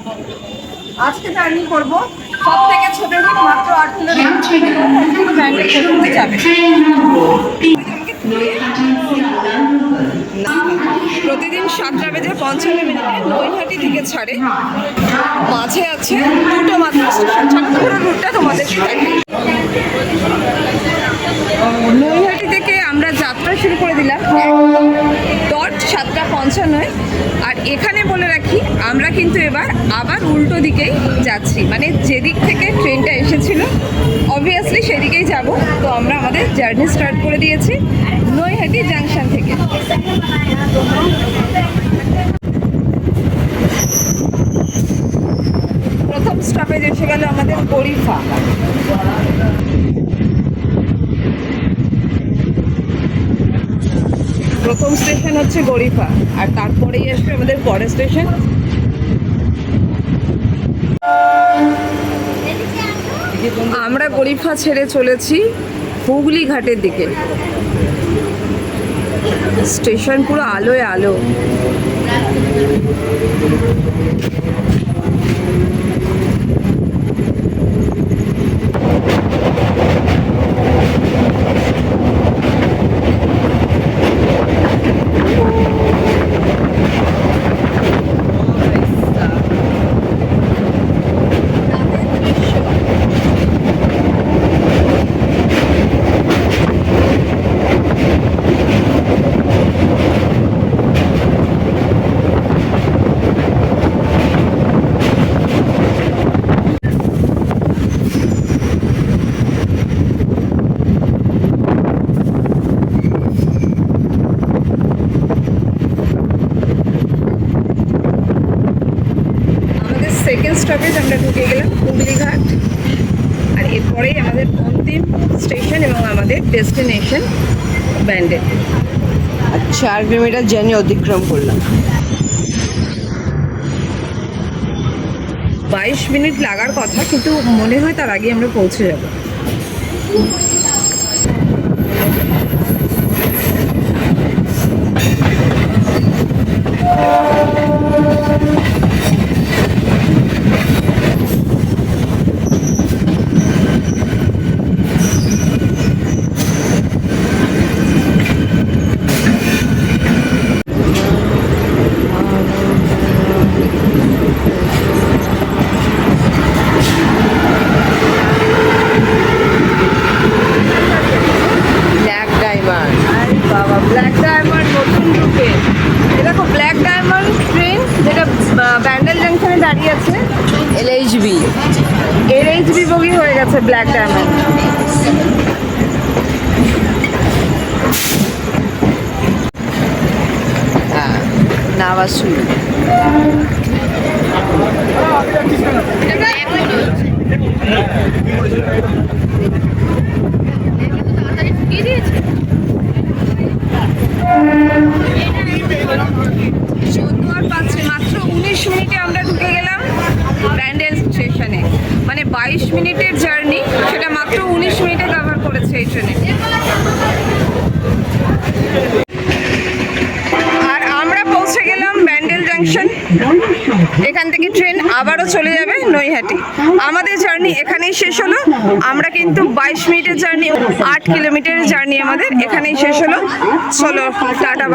আজকে জার্নি করবো সব থেকে ছোট রুট মাত্র 8 কিলোমিটার যাবে। প্রতিদিন 7:55 নৈহাটি থেকে ছাড়ে, মাঝে আছে দুটো মাত্র স্টেশন ছাড়ে। পুরো রুটটা তোমাদের নৈহাটি থেকে আমরা যাত্রা শুরু করে দিলাম ডট 7:55। আর এখানে বলে রাখি আমরা কিন্তু এবার আবার উল্টো দিকেই যাচ্ছি, মানে যেদিক থেকে ট্রেনটা এসেছিল অবভিয়াসলি সেদিকেই যাব। তো আমরা আমাদের জার্নি স্টার্ট করে দিয়েছি নৈহাটি জাংশন থেকে। প্রথম স্টপেজ এসে গেল আমাদের গরিফা। প্রথম স্টেশন হচ্ছে গরিফা, আর তারপরেই আসবে আমাদের পরের স্টেশন আমরা গরিফা ছেড়ে চলেছি হুগলি ঘাটের দিকে। স্টেশন পুরো আলোয় আলো। সেকেন্ড স্টপেজ আমরা ঢুকে গেলাম হুগলি ঘাট, আর এরপরেই আমাদের অন্তিম স্টেশন এবং আমাদের ডেস্টিনেশন ব্যান্ডেল। 4 কিলোমিটার জার্নি অতিক্রম করলাম। 22 মিনিট লাগার কথা, কিন্তু মনে হয় তার আগে আমরা পৌঁছে যাব। ব্ল্যাক ডায়মন্ড নতুন রূপে, দেখো ব্ল্যাক ডায়মন্ড ট্রেন যেটা ব্যান্ডেল জাংশনে দাঁড়িয়ে আছে। LHB বগি হয়ে গেছে ব্ল্যাক ডায়মন্ড। হ্যাঁ, নাওয়া শুরু। মাত্র 19 মিনিটে আমরা ঢুকে গেলাম ব্যান্ডেল স্টেশনে, মানে 22 মিনিটের জার্নি সেটা মাত্র 19 মিনিটে কভার করেছে এই ট্রেনে। আর আমরা পৌঁছে গেলাম ব্যান্ডেল জাংশন। এখান থেকে ট্রেন আবারও চলে যাবে নৈহাটি। আমাদের জার্নি এখানেই শেষ হলো। আমরা কিন্তু 22 মিনিটের জার্নি, 8 কিলোমিটারের জার্নি আমাদের এখানেই শেষ হলো। চলো টাটা বাই।